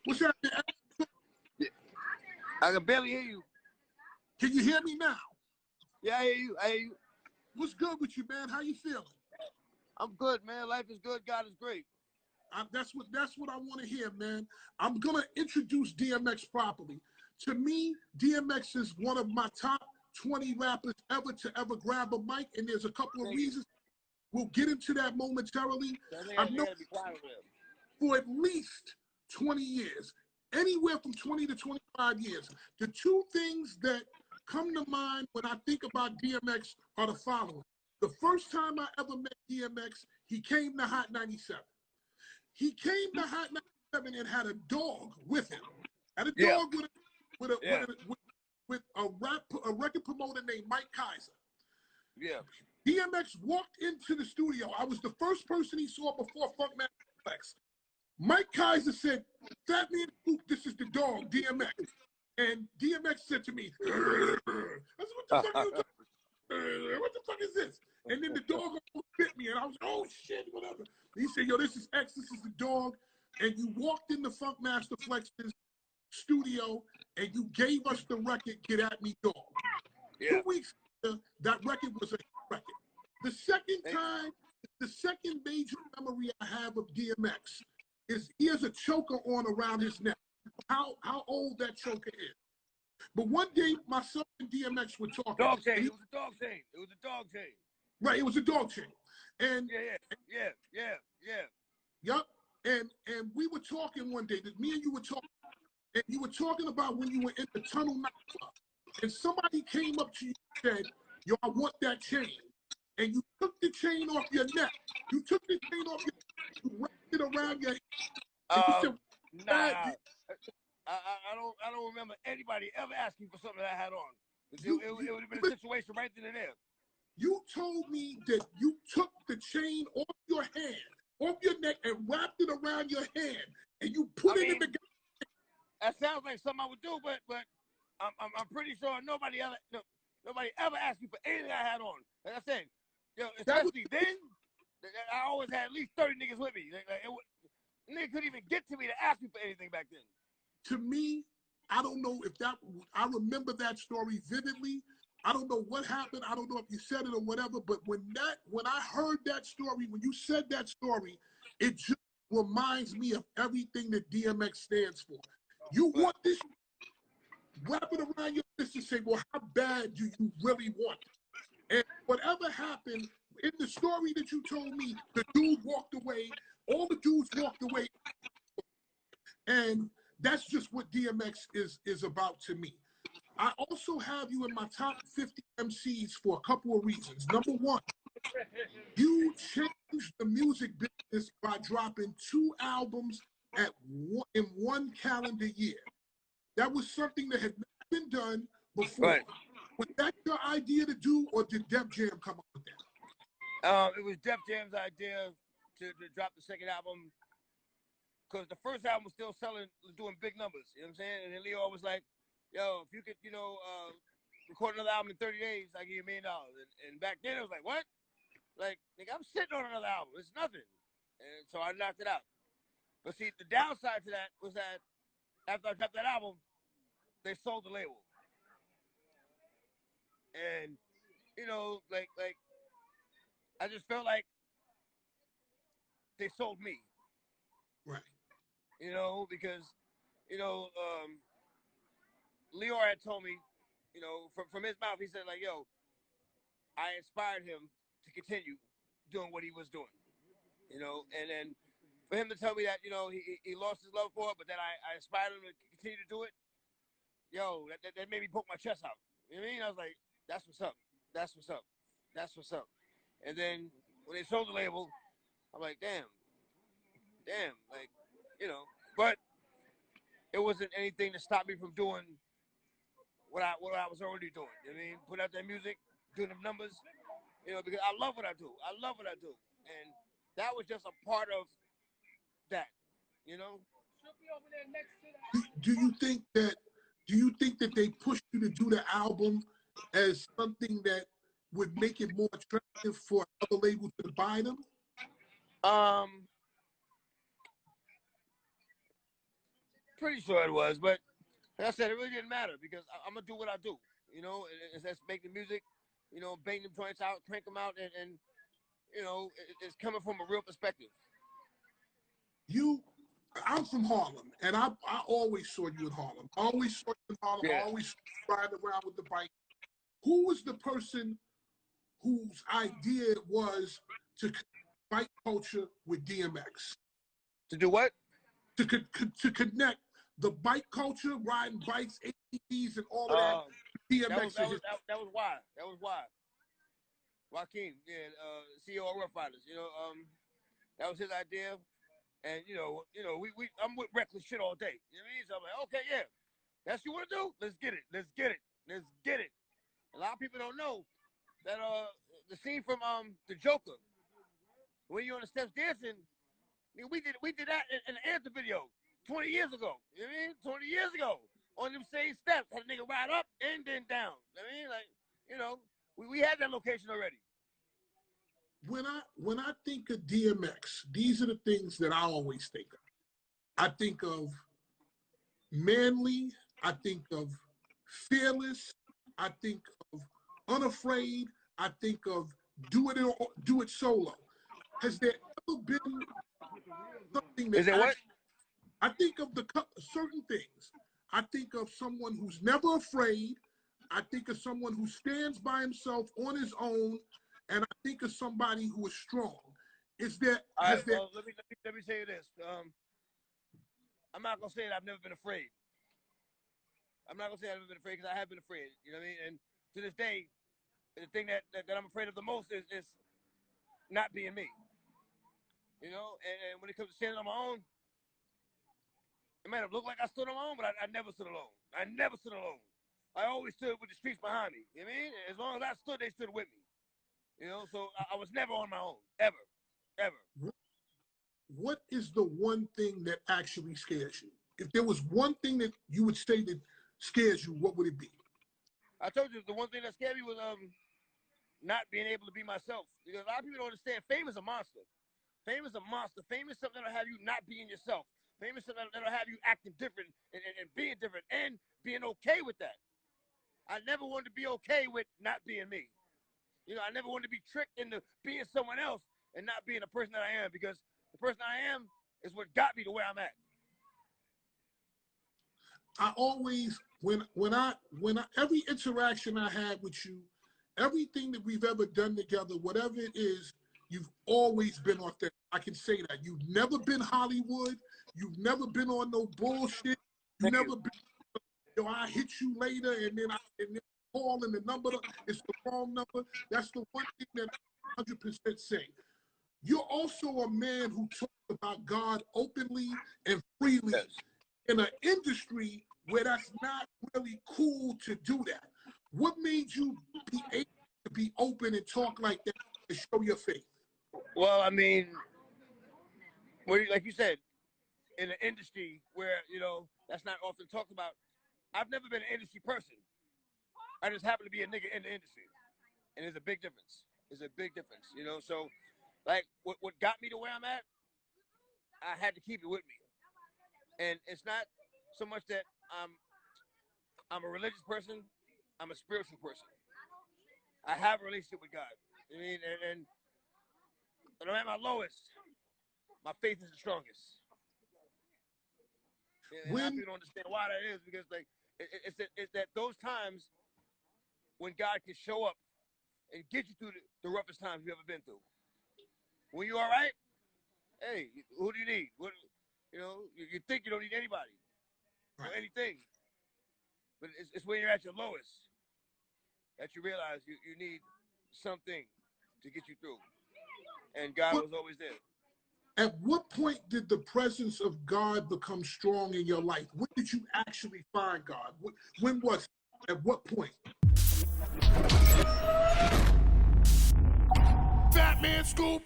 What's happening? Yeah. I can barely hear you. Can you hear me now? Yeah, I hear you. I hear you. What's good with you, man? How you feeling? I'm good, man. Life is good. God is great. That's what I want to hear, man. I'm gonna introduce DMX properly. To me, DMX is one of my top 20 rappers ever to ever grab a mic, and there's a couple of reasons. We'll get into that momentarily. I've known for at least 20 years, anywhere from 20 to 25 years. The two things that come to mind when I think about DMX are the following. The first time I ever met DMX, he came to Hot 97. He came to Hot 97 and had a dog with him. Had a dog with a record promoter named Mike Kaiser. Yeah. DMX walked into the studio. I was the first person he saw before Fatman Flex. Mike Kaiser said, "Fatman, this is the dog, DMX." And DMX said to me, I said, "What the fuck are you doing? What the fuck is this?" And then the dog bit me, and I was like, "Oh shit, whatever." He said, "Yo, this is X, this is the dog." And you walked into Funkmaster Flex's studio, and you gave us the record, "Get At Me, Dog." Yeah. 2 weeks later, that record was a record. The second major memory I have of DMX is he has a choker on around his neck. How old that choker is. But one day, myself and DMX were talking. Dog chain. It was a dog chain. It was a dog chain. Right, it was a dog chain. And yeah. Yep. And we were talking one day, that me and you were talking, and you were talking about when you were in the Tunnel nightclub. And somebody came up to you and said, "Yo, I want that chain." And you took the chain off your neck. You took the chain off your neck, you wrapped it around your head. And you said, nah. I don't remember anybody ever asking for something that I had on. It would have been a situation right then and there. You told me that you took the chain off your hand, off your neck, and wrapped it around your hand, and you put it in the. That sounds like something I would do, but I'm pretty sure nobody ever asked me for anything I had on. Like I said, especially then, I always had at least 30 niggas with me. Nigga couldn't even get to me to ask me for anything back then. To me, I don't know if I remember that story vividly. I don't know what happened. I don't know if you said it or whatever, but when I heard that story, when you said that story, it just reminds me of everything that DMX stands for. You want this, wrap it around your wrist and say, "Well, how bad do you really want it?" And whatever happened, in the story that you told me, the dude walked away, all the dudes walked away. And that's just what DMX is about to me. I also have you in my top 50 MCs for a couple of reasons. Number one, you changed the music business by dropping 2 albums in one calendar year. That was something that had not been done before. Right. Was that your idea to do, or did Def Jam come up with that? It was Def Jam's idea to drop the second album, because the first album was still doing big numbers. You know what I'm saying? And then Leo was like, "Yo, if you could, record another album in 30 days, I'll give you $1 million." And back then it was like, what? Like, nigga, I'm sitting on another album. It's nothing. And so I knocked it out. But see, the downside to that was that after I dropped that album, they sold the label. And, like I just felt like they sold me. Right. Because, Leo had told me, from his mouth, he said, like, "Yo, I inspired him to continue doing what he was doing." And then for him to tell me that, he lost his love for it, but then I inspired him to continue to do it, that made me poke my chest out. You know what I mean? I was like, that's what's up. That's what's up. That's what's up. And then when they sold the label, I'm like, damn, like, but it wasn't anything to stop me from doing what I was already doing. You know what I mean? Put out that music, doing them numbers, because I love what I do. I love what I do. And that was just a part of that, Do you think that they pushed you to do the album as something that would make it more attractive for other labels to buy them? Pretty sure it was, but like I said, it really didn't matter because I'm gonna do what I do. You know, it's make the music, you know, bang them joints out, crank them out, and you know, it's coming from a real perspective. I'm from Harlem, and I always saw you in Harlem. I always saw you in Harlem. Yeah. I always saw you riding around with the bike. Who was the person whose idea it was to connect bike culture with DMX? To do what? To connect the bike culture, riding bikes, ATVs, and all of that. DMX. That was why. That was why. Joaquin, yeah, CEO of Rough Riders. You know, that was his idea. And I'm with reckless shit all day. You know what I mean? So I'm like, okay, yeah, that's what you want to do. Let's get it. Let's get it. Let's get it. A lot of people don't know that the scene from the Joker, when you're on the steps dancing, we did that in the Anthem video 20 years ago. You know what I mean? 20 years ago on them same steps, had a nigga ride up and then down. You know what I mean? Like, you know, we had that location already. When I think of DMX, these are the things that I always think of. I think of manly. I think of fearless. I think of unafraid. I think of do it solo. Has there ever been something that? Is there what? I think of certain things. I think of someone who's never afraid. I think of someone who stands by himself on his own. And I think of somebody who is strong. Is there? Well, let me say this. I'm not gonna say that I've never been afraid. I'm not gonna say I've never been afraid because I have been afraid. You know what I mean? And to this day, the thing that I'm afraid of the most is not being me. You know, and when it comes to standing on my own, it might have looked like I stood on my own, but I never stood alone. I never stood alone. I always stood with the streets behind me. You know what I mean? As long as I stood, they stood with me. You know, so I was never on my own, ever, ever. What is the one thing that actually scares you? If there was one thing that you would say that scares you, what would it be? I told you the one thing that scared me was not being able to be myself. Because a lot of people don't understand fame is a monster. Fame is a monster. Fame is something that'll have you not being yourself. Fame is something that'll have you acting different and being different and being okay with that. I never wanted to be okay with not being me. You know, I never wanted to be tricked into being someone else and not being the person that I am, because the person I am is what got me to where I'm at. I always, every interaction I had with you, everything that we've ever done together, whatever it is, you've always been authentic. I can say that. You've never been Hollywood. You've never been on no bullshit. You've never been, I hit you later and then call and the number is the wrong number. That's the one thing that I 100% say. You're also a man who talks about God openly and freely in an industry where that's not really cool to do that. What made you be able to be open and talk like that and show your faith? Well, I mean, like you said, in an industry where, you know, that's not often talked about, I've never been an industry person. I just happen to be a nigga in the industry. And there's a big difference. There's a big difference, you know? So, like, what got me to where I'm at, I had to keep it with me. And it's not so much that I'm a religious person, I'm a spiritual person. I have a relationship with God. I mean, and when I'm at my lowest, my faith is the strongest. And a lot of people don't understand why that is, because like it's that those times when God can show up and get you through the roughest times you've ever been through. When you're all right, hey, who do you need? What, you know, you think you don't need anybody or anything, but it's when you're at your lowest that you realize you need something to get you through, and God was always there. At what point did the presence of God become strong in your life? When did you actually find God? When was it? At what point? Fatman Scoop.